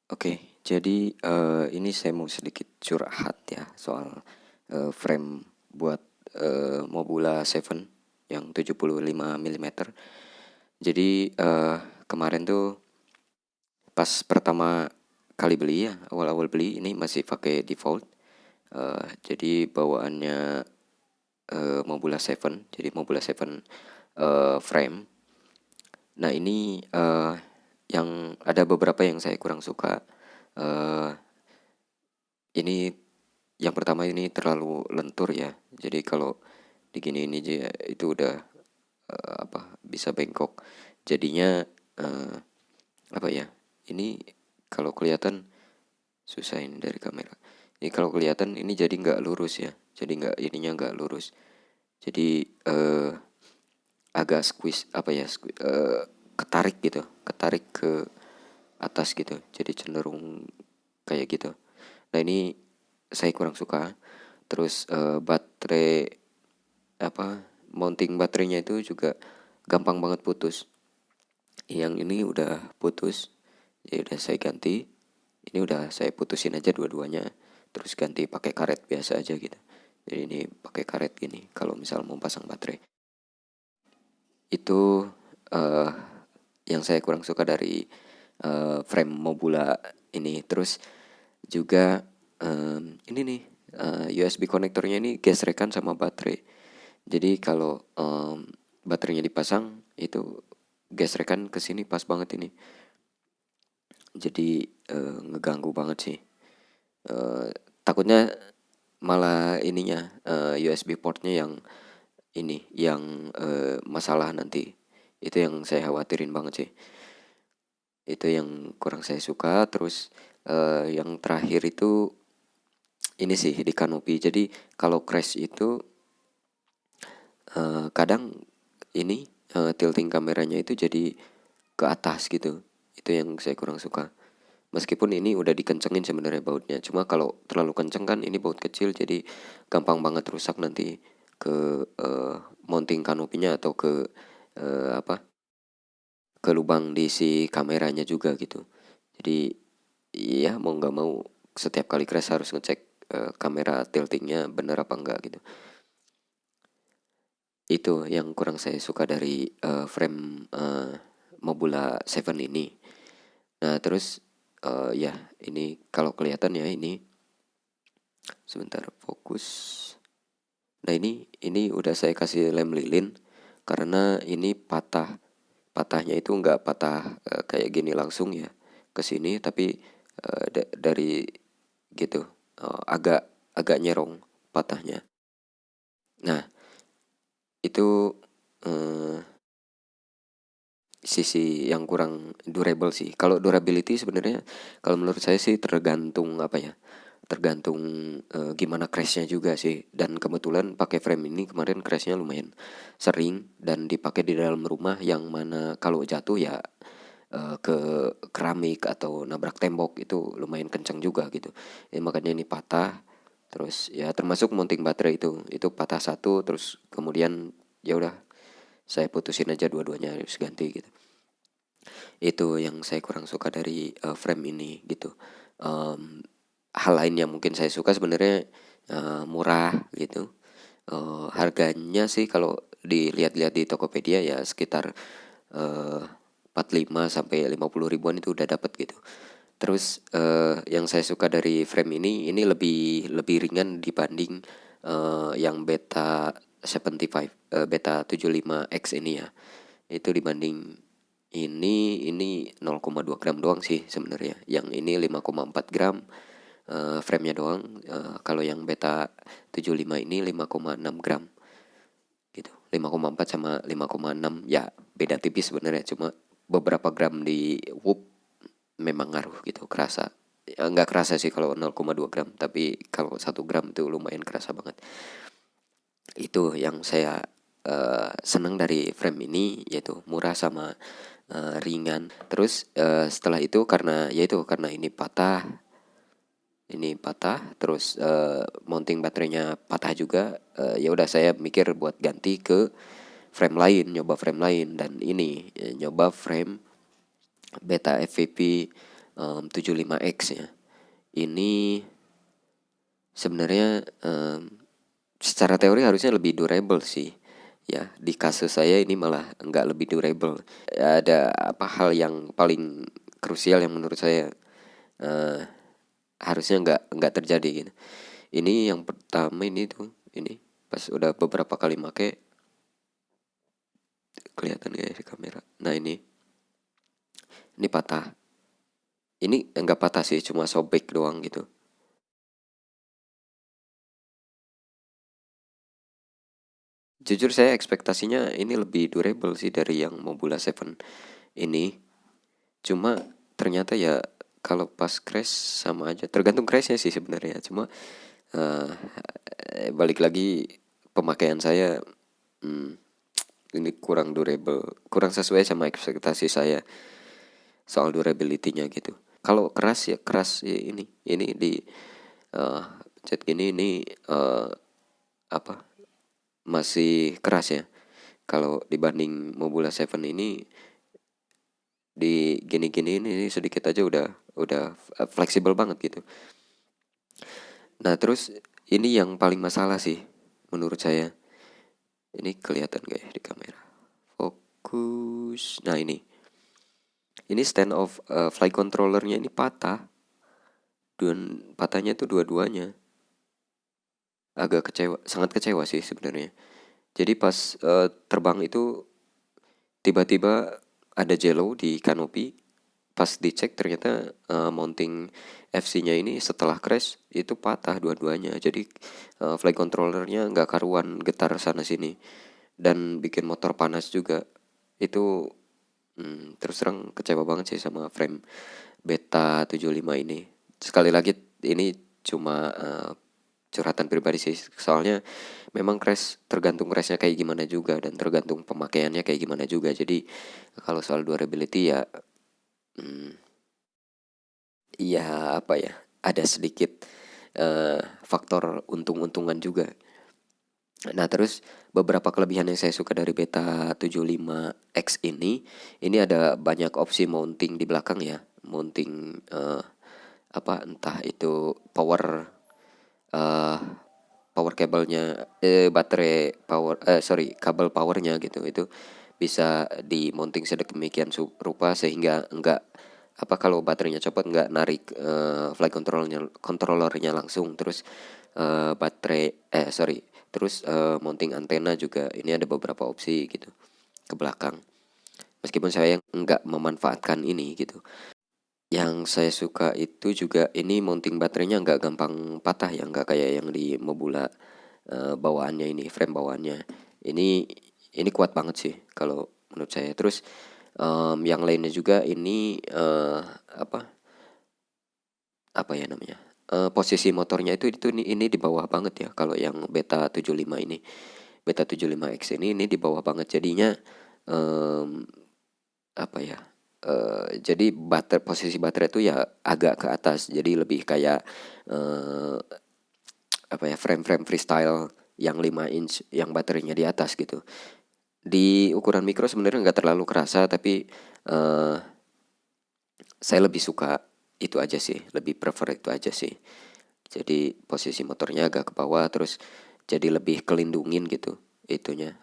Oke, jadi ini saya mau sedikit curhat ya soal frame buat Mobula 7 yang 75 mm. Jadi kemarin tuh pas pertama kali beli ya, awal-awal beli ini masih pakai default. Jadi bawaannya Mobula 7, jadi Mobula 7 frame. Nah ini yang ada beberapa yang saya kurang suka. Eh, ini yang pertama ini terlalu lentur ya. Jadi kalau diginiin aja itu udah bisa bengkok. Jadinya eh, apa ya? Ini kalau kelihatan susah ini dari kamera. Ini kalau kelihatan ini jadi nggak lurus ya. Jadi nggak ininya nggak lurus. Jadi agak squeeze apa ya? Ketarik gitu, ketarik ke atas gitu. Jadi cenderung kayak gitu. Nah ini saya kurang suka. Terus baterai apa mounting baterainya itu juga gampang banget putus. Yang ini udah putus, ya udah saya ganti. Ini udah saya putusin aja dua-duanya, terus ganti pakai karet biasa aja gitu. Jadi ini pakai karet gini kalau misal mau pasang baterai. Itu eh yang saya kurang suka dari frame Mobula ini. Terus juga ini nih USB konektornya ini gesrekan sama baterai. Jadi kalau baterainya dipasang itu gesrekan ke sini pas banget ini. Jadi ngeganggu banget sih. Eh, Takutnya malah ininya USB portnya yang ini yang masalah nanti. Itu yang saya khawatirin banget sih. Itu yang kurang saya suka. Terus yang terakhir itu ini sih di kanopi. Jadi kalau crash itu kadang ini tilting kameranya itu jadi ke atas gitu. Itu yang saya kurang suka. Meskipun ini udah dikencengin sebenarnya bautnya. Cuma kalau terlalu kenceng kan ini baut kecil jadi gampang banget rusak nanti ke mounting kanopinya atau ke apa? Ke lubang di si kameranya juga gitu. Jadi iya mau nggak mau setiap kali crash harus ngecek kamera tiltingnya bener apa enggak gitu. Itu yang kurang saya suka dari frame Mobula 7 ini. Nah terus ya ini kalau kelihatan ya ini sebentar fokus. Nah ini udah saya kasih lem lilin karena ini patah. Patahnya itu nggak patah kayak gini langsung ya ke sini tapi dari gitu agak agak nyerong patahnya. Nah itu eh, sisi yang kurang durable sih. Kalau durability sebenarnya kalau menurut saya sih tergantung apa ya? Tergantung gimana crashnya juga sih. Dan kebetulan pakai frame ini kemarin crashnya lumayan sering dan dipakai di dalam rumah yang mana kalau jatuh ya ke keramik atau nabrak tembok itu lumayan kencang juga gitu. Makanya ini patah. Terus ya termasuk mounting baterai itu patah satu terus kemudian ya udah saya putusin aja dua-duanya harus ganti gitu. Itu yang saya kurang suka dari frame ini gitu. Hal lain yang mungkin saya suka sebenarnya murah gitu. Harganya sih kalau dilihat-lihat di Tokopedia ya sekitar 45 sampai 50 ribuan itu udah dapat gitu. Terus yang saya suka dari frame ini lebih lebih ringan dibanding yang Beta 75 Beta 75X ini ya. Itu dibanding ini 0,2 gram doang sih sebenarnya. Yang ini 5,4 gram frame-nya doang. Kalau yang Beta 75 ini 5,6 gram gitu. 5,4 sama 5,6 ya beda tipis sebenarnya, cuma beberapa gram di Whoop memang ngaruh gitu, kerasa. Ya, nggak kerasa sih kalau 0,2 gram, tapi kalau 1 gram tuh lumayan kerasa banget. Itu yang saya senang dari frame ini, yaitu murah sama ringan. Terus setelah itu karena yaitu karena ini patah, terus mounting baterainya patah juga, ya udah saya mikir buat ganti ke frame lain, nyoba frame lain. Dan ini nyoba frame Beta FVP 75X ya. Ini sebenarnya secara teori harusnya lebih durable sih. Ya, di kasus saya ini malah nggak lebih durable. Ada apa hal yang paling krusial yang menurut saya eh, harusnya nggak terjadi gitu. Ini yang pertama ini pas udah beberapa kali make, kelihatan gak ya di kamera. Nah ini patah. Ini enggak patah sih, cuma sobek doang gitu. Jujur saya ekspektasinya ini lebih durable sih dari yang Mobula 7 ini. Cuma ternyata ya kalau pas crash sama aja. Tergantung crashnya sih sebenarnya. Cuma eh, balik lagi pemakaian saya ini kurang durable, kurang sesuai sama ekspektasi saya soal durability-nya gitu. Kalau keras ya keras ya ini di eh, cat gini ini apa masih keras ya. Kalau dibanding Mobula 7 ini di gini-gini ini sedikit aja udah fleksibel banget gitu. Nah terus ini yang paling masalah sih menurut saya. Ini kelihatan gak ya di kamera? Fokus. Nah ini stand off flight controllernya ini patah. Dan patahnya tuh dua-duanya. Agak kecewa, sangat kecewa sih sebenarnya. Jadi pas terbang itu tiba-tiba ada jello di kanopi. Pas dicek ternyata mounting FC-nya ini setelah crash itu patah dua-duanya. Jadi flight controllernya nggak karuan, getar sana sini dan bikin motor panas juga. Itu terus terang kecewa banget sih sama frame Beta 75 ini. Sekali lagi ini cuma curhatan pribadi sih. Soalnya memang crash tergantung crashnya kayak gimana juga dan tergantung pemakaiannya kayak gimana juga. Jadi kalau soal durability ya iya apa ya, ada sedikit faktor untung-untungan juga. Nah terus beberapa kelebihan yang saya suka dari Beta 75X ini ada banyak opsi mounting di belakang ya. Mounting apa entah itu eh power kabelnya, baterai power, kabel powernya gitu. Itu bisa dimonting sedemikian rupa sehingga enggak apa kalau baterainya copot nggak narik flight controllernya langsung. Terus terus mounting antena juga ini ada beberapa opsi gitu ke belakang, meskipun saya nggak memanfaatkan ini gitu. Yang saya suka itu juga ini mounting baterainya nggak gampang patah ya, nggak kayak yang di Mobula bawaannya ini, frame bawaannya ini kuat banget sih kalau menurut saya. Terus yang lainnya juga ini apa apa ya namanya, posisi motornya itu ini di bawah banget ya. Kalau yang Beta 75 ini, Beta 75X ini di bawah banget jadinya. em, Apa ya, jadi posisi baterai itu ya agak ke atas, jadi lebih kayak apa ya, frame-frame freestyle yang 5 inch yang baterainya di atas gitu. Di ukuran mikro sebenarnya nggak terlalu kerasa, tapi eh, saya lebih suka itu aja sih, lebih prefer itu aja sih. Jadi posisi motornya agak ke bawah, terus jadi lebih kelindungin gitu itunya,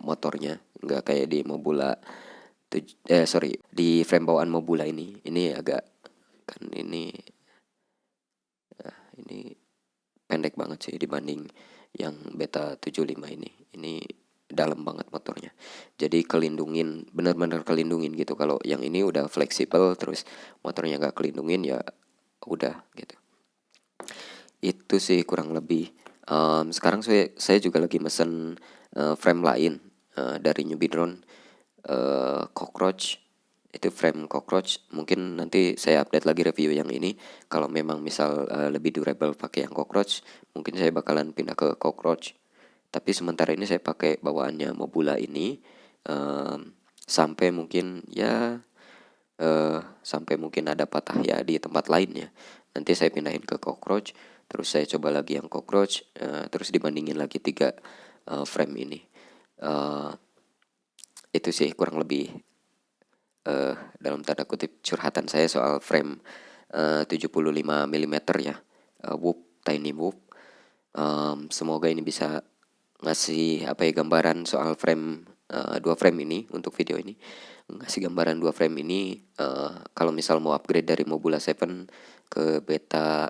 motornya nggak kayak di Mobula di frame bawaan Mobula ini agak kan ini pendek banget sih dibanding yang Beta 75 ini dalam banget motornya, jadi kelindungin, benar-benar kelindungin gitu. Kalau yang ini udah fleksibel terus motornya nggak kelindungin ya udah gitu. Itu sih kurang lebih. Sekarang saya juga lagi mesen frame lain dari Newbie Drone, Cockroach. Itu frame Cockroach. Mungkin nanti saya update lagi review yang ini. Kalau memang misal lebih durable pakai yang Cockroach, mungkin saya bakalan pindah ke Cockroach. Tapi sementara ini saya pakai bawaannya Mobula ini sampai mungkin ya sampai mungkin ada patah ya di tempat lainnya. Nanti saya pindahin ke Cockroach, terus saya coba lagi yang Cockroach, terus dibandingin lagi 3 frame ini. Itu sih kurang lebih dalam tanda kutip curhatan saya soal frame 75 mm ya, Whoop, Tiny Whoop. Semoga ini bisa ngasih apa ya, gambaran soal frame, dua frame ini untuk video ini. Ngasih gambaran dua frame ini, kalau misal mau upgrade dari Mobula 7 ke Beta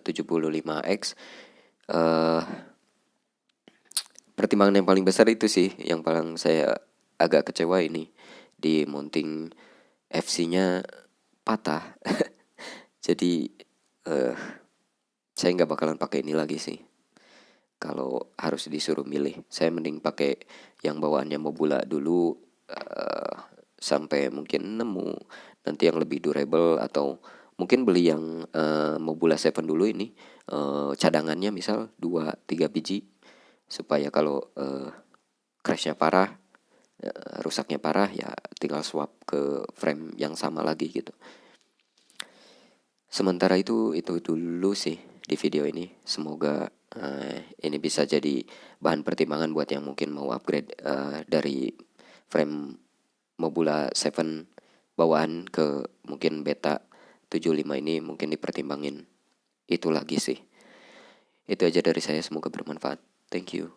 75X, pertimbangan yang paling besar itu sih, yang paling saya agak kecewa ini, di mounting FC-nya patah. Jadi saya nggak bakalan pakai ini lagi sih. Kalau harus disuruh milih, saya mending pakai yang bawaannya Mobula dulu, sampai mungkin nemu nanti yang lebih durable, atau mungkin beli yang Mobula 7 dulu ini, cadangannya misal 2-3 biji, supaya kalau crashnya parah, rusaknya parah, ya tinggal swap ke frame yang sama lagi gitu. Sementara itu dulu sih di video ini. Semoga ini bisa jadi bahan pertimbangan buat yang mungkin mau upgrade dari frame Mobula 7 bawaan ke mungkin Beta 75 ini, mungkin dipertimbangin itu lagi sih. Itu aja dari saya, semoga bermanfaat. Thank you.